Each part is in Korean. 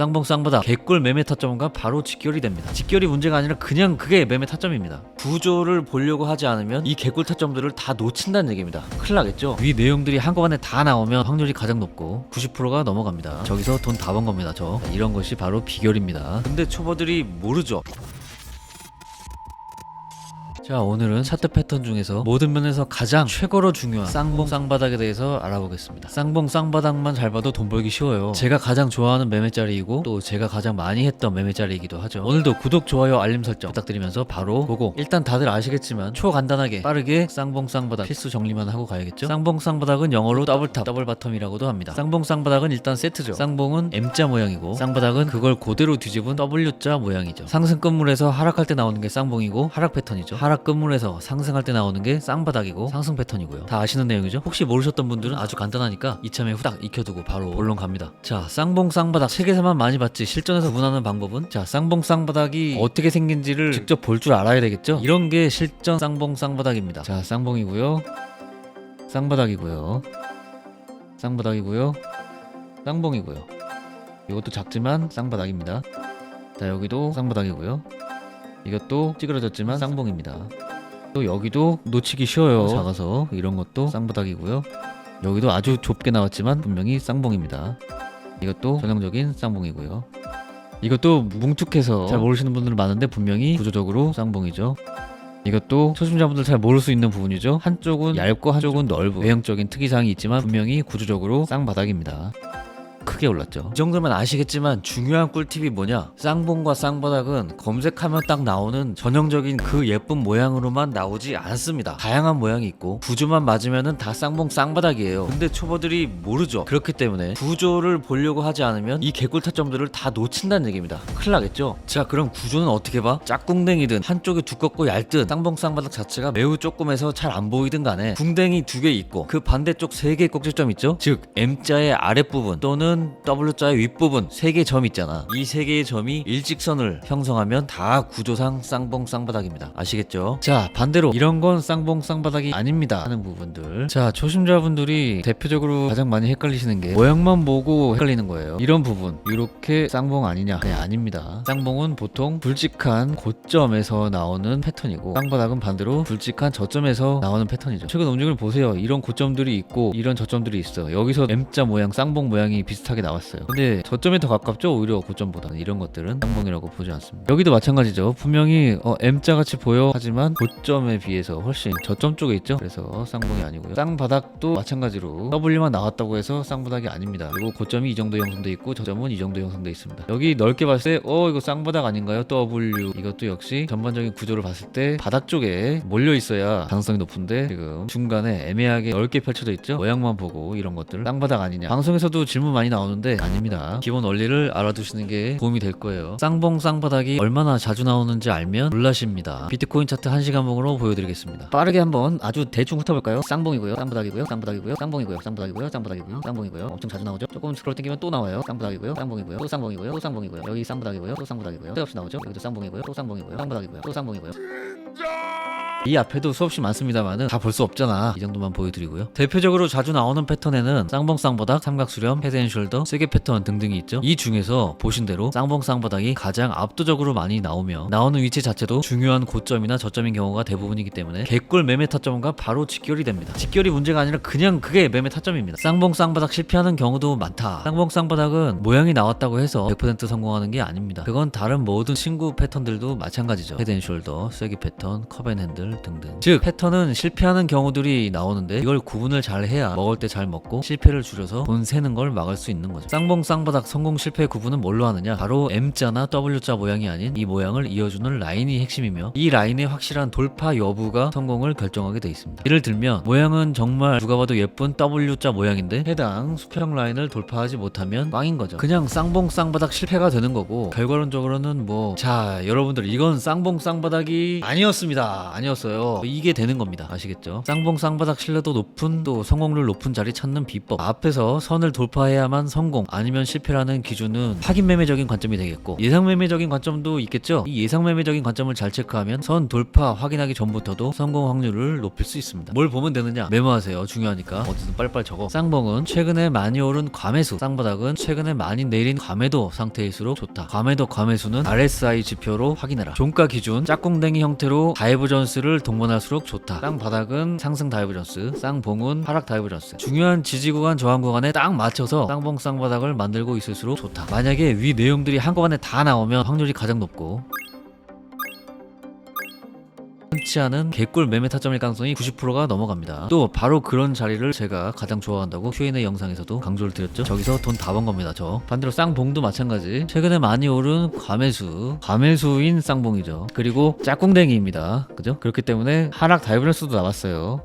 쌍봉 쌍바닥 개꿀 매매 타점과 바로 직결이 됩니다. 직결이 문제가 아니라 그냥 그게 매매 타점입니다. 구조를 보려고 하지 않으면 이 개꿀 타점들을 다 놓친다는 얘기입니다. 큰일 나겠죠. 위 내용들이 한꺼번에 다 나오면 확률이 가장 높고 90%가 넘어갑니다. 저기서 돈 다 번 겁니다. 이런 것이 바로 비결입니다. 근데 초보들이 모르죠. 자, 오늘은 차트 패턴 중에서 모든 면에서 가장 최고로 중요한 쌍봉 쌍바닥에 대해서 알아보겠습니다. 쌍봉 쌍바닥만 잘 봐도 돈 벌기 쉬워요. 제가 가장 좋아하는 매매자리이고 또 제가 가장 많이 했던 매매자리이기도 하죠. 오늘도 구독, 좋아요, 알림 설정 부탁드리면서 바로 보고, 일단 다들 아시겠지만 초간단하게 빠르게 쌍봉 쌍바닥 필수 정리만 하고 가야겠죠. 쌍봉 쌍바닥은 영어로 더블탑, 더블바텀이라고도 합니다. 쌍봉 쌍바닥은 일단 세트죠. 쌍봉은 M자 모양이고 쌍바닥은 그걸 그대로 뒤집은 W자 모양이죠. 상승 끝물에서 하락할 때 나오는 게 쌍봉이고 하락 패턴이죠. 하락 끝물에서 상승할 때 나오는 게 쌍바닥이고 상승 패턴이고요. 다 아시는 내용이죠. 혹시 모르셨던 분들은 아주 간단하니까 이참에 후딱 익혀두고 바로 본론 갑니다. 자, 쌍봉 쌍바닥 책에서만 많이 봤지 실전에서 구분하는 방법은, 자, 쌍봉 쌍바닥이 어떻게 생긴지를 직접 볼 줄 알아야 되겠죠. 이런 게 실전 쌍봉 쌍바닥입니다. 자, 쌍봉이고요, 쌍바닥이고요, 쌍바닥이고요, 쌍봉이고요. 이것도 작지만 쌍바닥입니다. 자, 여기도 쌍바닥이고요. 이것도 찌그러졌지만 쌍봉입니다. 또 여기도 놓치기 쉬워요. 작아서 이런 것도 쌍바닥이고요. 여기도 아주 좁게 나왔지만 분명히 쌍봉입니다. 이것도 전형적인 쌍봉이고요. 이것도 뭉툭해서 잘 모르시는 분들은 많은데 분명히 구조적으로 쌍봉이죠. 이것도 초심자분들 잘 모를 수 있는 부분이죠. 한쪽은 얇고 한쪽은 넓은 외형적인 특이사항이 있지만 분명히 구조적으로 쌍바닥입니다. 크게 올랐죠. 이 정도면 아시겠지만 중요한 꿀팁이 뭐냐, 쌍봉과 쌍바닥은 검색하면 딱 나오는 전형적인 그 예쁜 모양으로만 나오지 않습니다. 다양한 모양이 있고 구조만 맞으면은 다 쌍봉 쌍바닥이에요. 근데 초보들이 모르죠. 그렇기 때문에 구조를 보려고 하지 않으면 이 개꿀 타점들을 다 놓친다는 얘기입니다. 큰일 나겠죠. 자, 그럼 구조는 어떻게 봐? 짝꿍댕이든 한쪽이 두껍고 얇든 쌍봉 쌍바닥 자체가 매우 조그매서 잘 안 보이든 간에 궁댕이 2개 있고 그 반대쪽 3개의 꼭지점 있죠. 즉 M자의 아랫부분 또는 W자의 윗부분 3개의 점 있잖아. 이 3개의 점이 일직선을 형성하면 다 구조상 쌍봉 쌍바닥입니다. 아시겠죠? 자, 반대로 이런 건 쌍봉 쌍바닥이 아닙니다 하는 부분들. 자, 초심자분들이 대표적으로 가장 많이 헷갈리시는 게 모양만 보고 헷갈리는 거예요. 이런 부분 이렇게 쌍봉 아니냐? 네, 아닙니다. 쌍봉은 보통 굵직한 고점에서 나오는 패턴이고 쌍바닥은 반대로 굵직한 저점에서 나오는 패턴이죠. 최근 움직임을 보세요. 이런 고점들이 있고 이런 저점들이 있어. 여기서 M자 모양 쌍봉 모양이 비슷하게 나왔어요. 근데 저점에 더 가깝죠? 오히려 고점보다는. 이런 것들은 쌍봉이라고 보지 않습니다. 여기도 마찬가지죠. 분명히 M자 같이 보여 하지만 고점에 비해서 훨씬 저점 쪽에 있죠. 그래서 쌍봉이 아니고요. 쌍바닥도 마찬가지로 W만 나왔다고 해서 쌍바닥이 아닙니다. 그리고 고점이 이 정도 형성돼 있고 저점은 이 정도 형성돼 있습니다. 여기 넓게 봤을 때 이거 쌍바닥 아닌가요? W. 이것도 역시 전반적인 구조를 봤을 때 바닥 쪽에 몰려 있어야 가능성이 높은데 지금 중간에 애매하게 넓게 펼쳐져 있죠. 모양만 보고 이런 것들 쌍바닥 아니냐. 방송에서도 질문 많이 나오는데 아닙니다. 기본 원리를 알아두시는 게 도움이 될 거예요. 쌍봉 쌍바닥이 얼마나 자주 나오는지 알면 놀라십니다. 비트코인 차트 1시간봉으로 보여드리겠습니다. 빠르게 한번 아주 대충 훑어볼까요? 쌍봉이고요, 쌍바닥이고요, 쌍바닥이고요, 쌍봉이고요, 쌍바닥이고요, 쌍바닥이고요, 쌍봉이고요. 엄청 자주 나오죠? 조금 스크롤 땡기면 또 나와요. 쌍바닥이고요, 쌍봉이고요, 또 쌍봉이고요, 또 쌍봉이고요. 여기 쌍바닥이고요, 또 쌍바닥이고요. 때없이 나오죠? 여기도 쌍봉이고요, 또 쌍봉이고요, 쌍바닥이고요, 또 쌍봉이고요. 이 앞에도 수없이 많습니다만은 다 볼 수 없잖아. 이 정도만 보여드리고요. 대표적으로 자주 나오는 패턴에는 쌍봉 쌍바닥, 삼각수렴, 헤드앤숄더, 세개 패턴 등등이 있죠. 이 중에서 보신 대로 쌍봉 쌍바닥이 가장 압도적으로 많이 나오며 나오는 위치 자체도 중요한 고점이나 저점인 경우가 대부분이기 때문에 개꿀 매매 타점과 바로 직결이 됩니다. 직결이 문제가 아니라 그냥 그게 매매 타점입니다. 쌍봉 쌍바닥 실패하는 경우도 많다. 쌍봉 쌍바닥은 모양이 나왔다고 해서 100% 성공하는 게 아닙니다. 그건 다른 모든 친구 패턴들도 마찬가지죠. 헤드앤숄더, 쐐기 패턴, 컵앤핸들 등등. 즉 패턴은 실패하는 경우들이 나오는데 이걸 구분을 잘 해야 먹을 때 잘 먹고 실패를 줄여서 돈 새는 걸 막을 수 있는 거죠. 쌍봉 쌍바닥 성공 실패 구분은 뭘로 하느냐? 바로 M자나 W자 모양이 아닌 이 모양을 이어주는 라인이 핵심이며 이 라인의 확실한 돌파 여부가 성공을 결정하게 돼 있습니다. 예를 들면 모양은 정말 누가 봐도 예쁜 W자 모양인데 해당 수평 라인을 돌파하지 못하면 꽝인 거죠. 그냥 쌍봉 쌍바닥 실패가 되는 거고 결과론적으로는 자, 여러분들 이건 쌍봉 쌍바닥이 아니었습니다. 배웠어요. 이게 되는 겁니다. 아시겠죠? 쌍봉 쌍바닥 신뢰도 높은 또 성공률 높은 자리 찾는 비법. 앞에서 선을 돌파해야만 성공 아니면 실패라는 기준은 확인 매매적인 관점이 되겠고, 예상 매매적인 관점도 있겠죠. 이 예상 매매적인 관점을 잘 체크하면 선 돌파 확인하기 전부터도 성공 확률을 높일 수 있습니다. 뭘 보면 되느냐? 메모하세요. 중요하니까. 어쨌든 빨리빨리 적어. 쌍봉은 최근에 많이 오른 과매수, 쌍바닥은 최근에 많이 내린 과매도 상태일수록 좋다. 과매도 과매수는 RSI 지표로 확인해라. 종가 기준 짝꿍댕이 형태로 다이버전스를 동반할수록 좋다. 쌍바닥은 상승 다이버전스, 쌍봉은 하락 다이버전스. 중요한 지지 구간 저항 구간에 딱 맞춰서 쌍봉 쌍바닥을 만들고 있을수록 좋다. 만약에 위 내용들이 한꺼번에 다 나오면 확률이 가장 높고, 흔치 않은 개꿀 매매 타점일 가능성이 90%가 넘어갑니다. 또 바로 그런 자리를 제가 가장 좋아한다고 Q&A 영상에서도 강조를 드렸죠. 저기서 돈 다 번 겁니다. 저 반대로 쌍봉도 마찬가지. 최근에 많이 오른 과매수인 쌍봉이죠. 그리고 짝꿍댕이입니다. 그죠? 그렇기 때문에 하락 다이버전스도 나왔어요.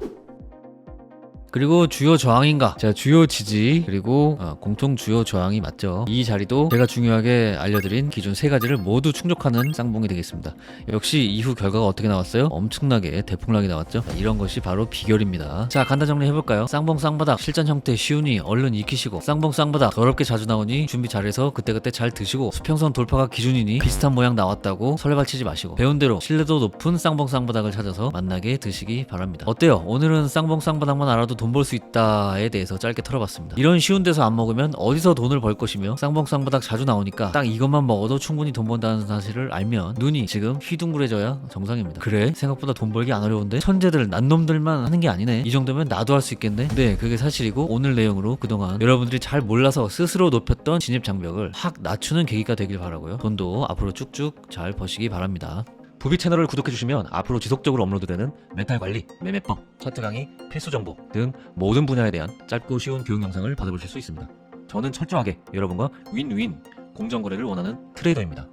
그리고 주요 저항인가? 자, 주요 지지 그리고 공통 주요 저항이 맞죠. 이 자리도 제가 중요하게 알려드린 기준 세 가지를 모두 충족하는 쌍봉이 되겠습니다. 역시 이후 결과가 어떻게 나왔어요? 엄청나게 대폭락이 나왔죠. 자, 이런 것이 바로 비결입니다. 자, 간단 정리해볼까요? 쌍봉 쌍바닥 실전 형태 쉬우니 얼른 익히시고, 쌍봉 쌍바닥 더럽게 자주 나오니 준비 잘해서 그때그때 잘 드시고, 수평선 돌파가 기준이니 비슷한 모양 나왔다고 설레발치지 마시고, 배운 대로 신뢰도 높은 쌍봉 쌍바닥을 찾아서 만나게 드시기 바랍니다. 어때요? 오늘은 쌍봉 쌍바닥만 알아도 돈 벌 수 있다에 대해서 짧게 털어봤습니다. 이런 쉬운 데서 안 먹으면 어디서 돈을 벌 것이며, 쌍봉 쌍바닥 자주 나오니까 딱 이것만 먹어도 충분히 돈 번다는 사실을 알면 눈이 지금 휘둥그레져야 정상입니다. 그래? 생각보다 돈 벌기 안 어려운데? 천재들 난놈들만 하는 게 아니네. 이 정도면 나도 할 수 있겠네? 네, 그게 사실이고, 오늘 내용으로 그동안 여러분들이 잘 몰라서 스스로 높였던 진입 장벽을 확 낮추는 계기가 되길 바라고요. 돈도 앞으로 쭉쭉 잘 버시기 바랍니다. 부비 채널을 구독해주시면 앞으로 지속적으로 업로드되는 멘탈 관리, 매매법, 차트 강의, 필수 정보 등 모든 분야에 대한 짧고 쉬운 교육 영상을 받아보실 수 있습니다. 저는 철저하게 여러분과 윈윈 공정거래를 원하는 트레이더입니다.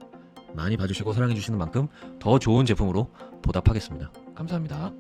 많이 봐주시고 사랑해주시는 만큼 더 좋은 제품으로 보답하겠습니다. 감사합니다.